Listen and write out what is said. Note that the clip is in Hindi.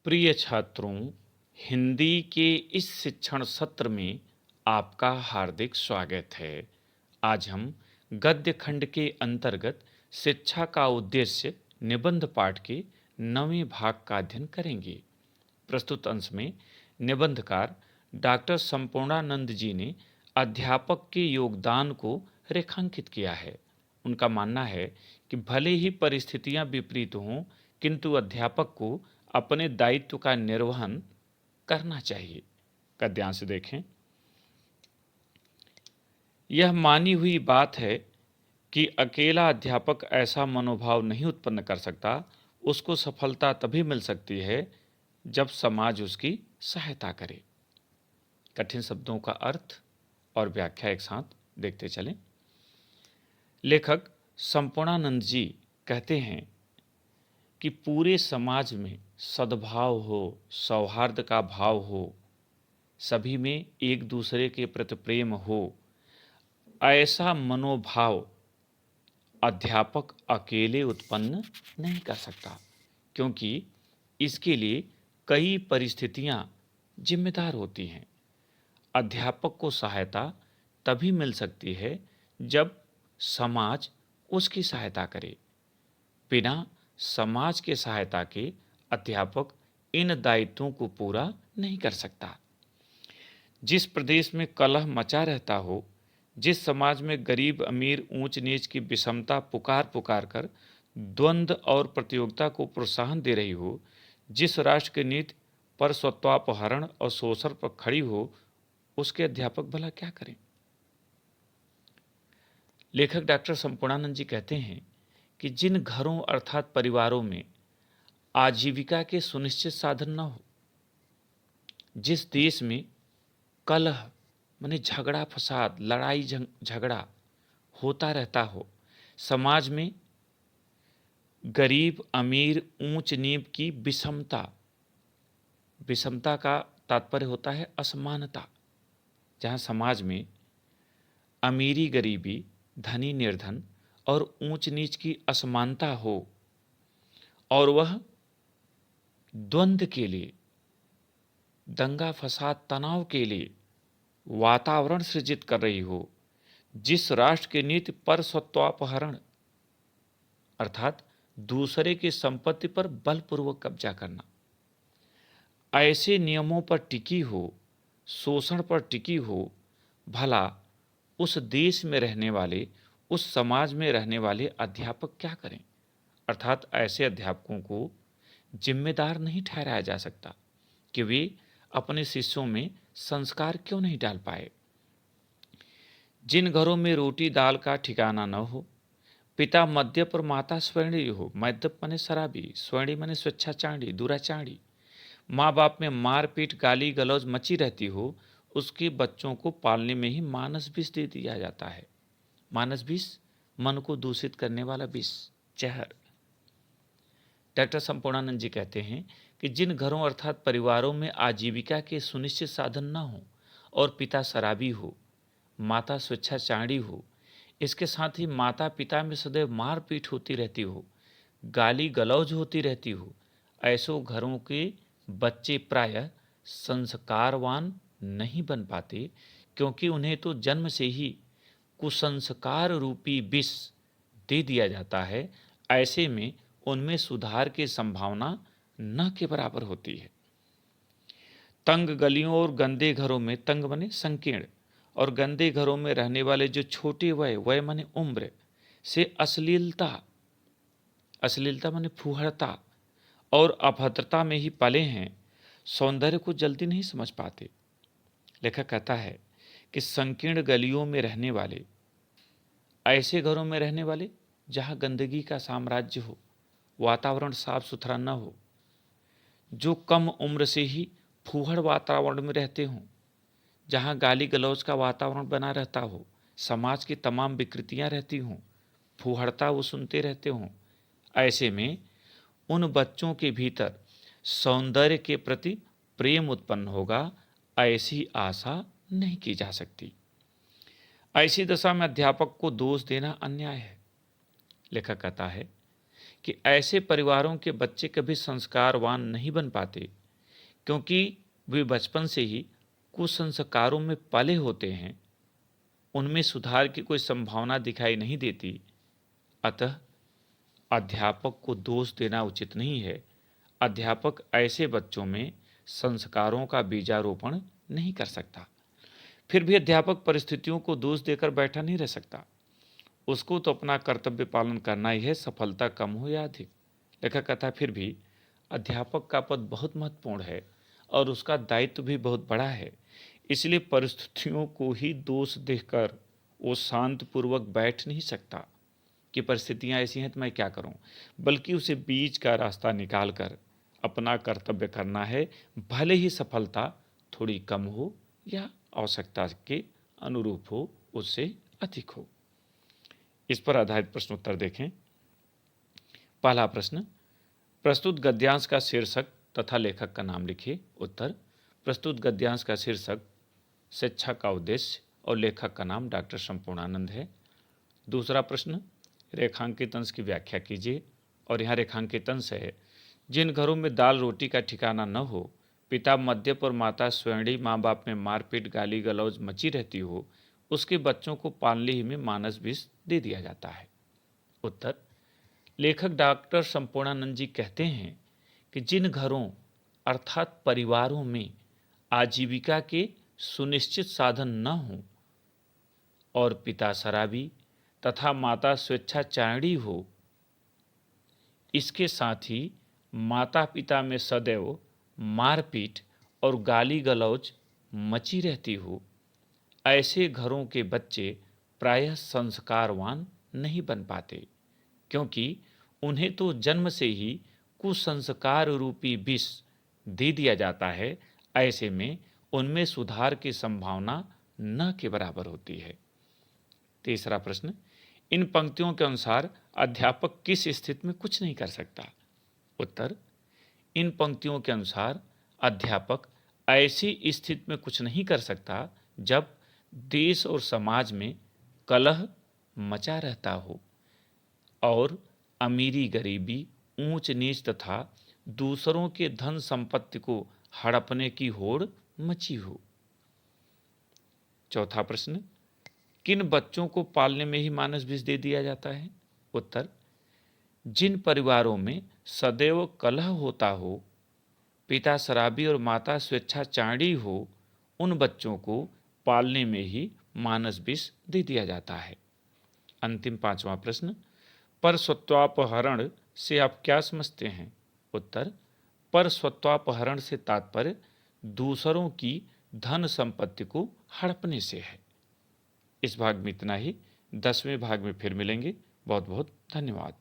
प्रिय छात्रों, हिंदी के इस शिक्षण सत्र में आपका हार्दिक स्वागत है। आज हम गद्य खंड के अंतर्गत शिक्षा का उद्देश्य निबंध पाठ के 9वें भाग का अध्ययन करेंगे। प्रस्तुत अंश में निबंधकार डॉक्टर संपूर्णानंद जी ने अध्यापक के योगदान को रेखांकित किया है। उनका मानना है कि भले ही परिस्थितियां विपरीत हों, किंतु अध्यापक को अपने दायित्व का निर्वहन करना चाहिए। गद्यांश देखें। यह मानी हुई बात है कि अकेला अध्यापक ऐसा मनोभाव नहीं उत्पन्न कर सकता। उसको सफलता तभी मिल सकती है जब समाज उसकी सहायता करे। कठिन शब्दों का अर्थ और व्याख्या एक साथ देखते चलें। लेखक संपूर्णानंद जी कहते हैं कि पूरे समाज में सद्भाव हो, सौहार्द का भाव हो, सभी में एक दूसरे के प्रति प्रेम हो, ऐसा मनोभाव अध्यापक अकेले उत्पन्न नहीं कर सकता, क्योंकि इसके लिए कई परिस्थितियां जिम्मेदार होती हैं। अध्यापक को सहायता तभी मिल सकती है जब समाज उसकी सहायता करे। बिना समाज के सहायता के अध्यापक इन दायित्वों को पूरा नहीं कर सकता। जिस प्रदेश में कलह मचा रहता हो, जिस समाज में गरीब अमीर ऊंच नीच की विषमता पुकार पुकार कर द्वंद्व और प्रतियोगिता को प्रोत्साहन दे रही हो, जिस राष्ट्र की नीति पर स्वत्वापहरण और शोषण पर खड़ी हो, उसके अध्यापक भला क्या करें। लेखक डॉक्टर संपूर्णानंद जी कहते हैं कि जिन घरों अर्थात परिवारों में आजीविका के सुनिश्चित साधन न हो, जिस देश में कलह माने झगड़ा फसाद, लड़ाई झगड़ा होता रहता हो, समाज में गरीब अमीर ऊंच नीच की विषमता का तात्पर्य होता है असमानता। जहां समाज में अमीरी गरीबी, धनी निर्धन और ऊंच नीच की असमानता हो और वह द्वंद्व के लिए, दंगा फसाद तनाव के लिए वातावरण सृजित कर रही हो, जिस राष्ट्र की नीति पर स्वत्वापहरण अर्थात दूसरे की संपत्ति पर बलपूर्वक कब्जा करना, ऐसे नियमों पर टिकी हो, शोषण पर टिकी हो, भला उस देश में रहने वाले, उस समाज में रहने वाले अध्यापक क्या करें। अर्थात ऐसे अध्यापकों को जिम्मेदार नहीं ठहराया जा सकता कि वे अपने शिष्यों में संस्कार क्यों नहीं डाल पाए। जिन घरों में रोटी दाल का ठिकाना न हो, पिता मद्यप और माता स्वर्णी हो, मद्यप माने शराबी, स्वर्णी माने स्वेच्छाचारी दुराचारी, माँ बाप में मारपीट गाली गलौज मची रहती हो, उसके बच्चों को पालने में ही मानस विष दे दिया जाता है। मानस विष मन को दूषित करने वाला विष, जहर। डॉक्टर संपूर्णानंद जी कहते हैं कि जिन घरों अर्थात परिवारों में आजीविका के सुनिश्चित साधन न हो और पिता शराबी हो, माता स्वेच्छाचारी हो, इसके साथ ही माता पिता में सदैव मारपीट होती रहती हो, गाली गलौज होती रहती हो, ऐसों घरों के बच्चे प्रायः संस्कारवान नहीं बन पाते, क्योंकि उन्हें तो जन्म से ही कुसंस्कार रूपी विष दे दिया जाता है। ऐसे में उनमें सुधार की संभावना न के बराबर होती है। तंग गलियों और गंदे घरों में, तंग माने संकीर्ण, और गंदे घरों में रहने वाले जो छोटे वय माने उम्र से अश्लीलता माने फूहड़ता और अभद्रता में ही पले हैं, सौंदर्य को जल्दी नहीं समझ पाते। लेखक कहता है कि संकीर्ण गलियों में रहने वाले, ऐसे घरों में रहने वाले जहाँ गंदगी का साम्राज्य हो, वातावरण साफ सुथरा न हो, जो कम उम्र से ही फूहड़ वातावरण में रहते हों, जहाँ गाली गलौज का वातावरण बना रहता हो, समाज की तमाम विकृतियाँ रहती हों, फूहड़ता वो सुनते रहते हों, ऐसे में उन बच्चों के भीतर सौंदर्य के प्रति प्रेम उत्पन्न होगा, ऐसी आशा नहीं की जा सकती। ऐसी दशा में अध्यापक को दोष देना अन्याय है। लेखक कहता है कि ऐसे परिवारों के बच्चे कभी संस्कारवान नहीं बन पाते, क्योंकि वे बचपन से ही कुसंस्कारों में पले होते हैं, उनमें सुधार की कोई संभावना दिखाई नहीं देती। अतः अध्यापक को दोष देना उचित नहीं है। अध्यापक ऐसे बच्चों में संस्कारों का बीजारोपण नहीं कर सकता। फिर भी अध्यापक परिस्थितियों को दोष देकर बैठा नहीं रह सकता। उसको तो अपना कर्तव्य पालन करना ही है, सफलता कम हो या अधिक। लेखक कहता है फिर भी अध्यापक का पद बहुत महत्वपूर्ण है और उसका दायित्व भी बहुत बड़ा है। इसलिए परिस्थितियों को ही दोष देकर वो शांतपूर्वक बैठ नहीं सकता कि परिस्थितियां ऐसी हैं तो मैं क्या करूं, बल्कि उसे बीच का रास्ता निकाल कर अपना कर्तव्य करना है, भले ही सफलता थोड़ी कम हो या आवश्यकता के अनुरूप हो, उससे अधिक हो। इस पर आधारित प्रश्नोत्तर देखें। पहला प्रश्न, प्रस्तुत गद्यांश का शीर्षक तथा लेखक का नाम लिखिए। उत्तर, प्रस्तुत गद्यांश का शीर्षक शिक्षा का उद्देश्य और लेखक का नाम डॉक्टर संपूर्णानंद है। दूसरा प्रश्न, रेखांकित अंश की व्याख्या कीजिए। और यहाँ रेखांकित अंश है, जिन घरों में दाल रोटी का ठिकाना न हो, पिता मद्यप और माता स्वैणी, माँ बाप में मारपीट गाली गलौज मची रहती हो, उसके बच्चों को पालने ही में मानस विष दे दिया जाता है। उत्तर, लेखक डॉक्टर संपूर्णानंद जी कहते हैं कि जिन घरों अर्थात परिवारों में आजीविका के सुनिश्चित साधन न हों और पिता शराबी तथा माता स्वेच्छाचारिणी हो, इसके साथ ही माता पिता में सदैव मारपीट और गाली गलौज मची रहती हो, ऐसे घरों के बच्चे प्रायः संस्कारवान नहीं बन पाते, क्योंकि उन्हें तो जन्म से ही कुसंस्कार रूपी विष दे दिया जाता है। ऐसे में उनमें सुधार की संभावना न के बराबर होती है। तीसरा प्रश्न, इन पंक्तियों के अनुसार अध्यापक किस स्थिति में कुछ नहीं कर सकता। उत्तर, इन पंक्तियों के अनुसार अध्यापक ऐसी स्थिति में कुछ नहीं कर सकता जब देश और समाज में कलह मचा रहता हो और अमीरी गरीबी, ऊंच नीच तथा दूसरों के धन संपत्ति को हड़पने की होड़ मची हो। चौथा प्रश्न, किन बच्चों को पालने में ही मानस विष दे दिया जाता है। उत्तर, जिन परिवारों में सदैव कलह होता हो, पिता शराबी और माता स्वेच्छाचारिणी हो, उन बच्चों को पालने में ही मानस विष दे दिया जाता है। अंतिम पांचवा प्रश्न, परस्वत्वापहरण से आप क्या समझते हैं। उत्तर, परस्वत्वापहरण से तात्पर्य दूसरों की धन संपत्ति को हड़पने से है। इस भाग में इतना ही। 10वें भाग में फिर मिलेंगे। बहुत बहुत धन्यवाद।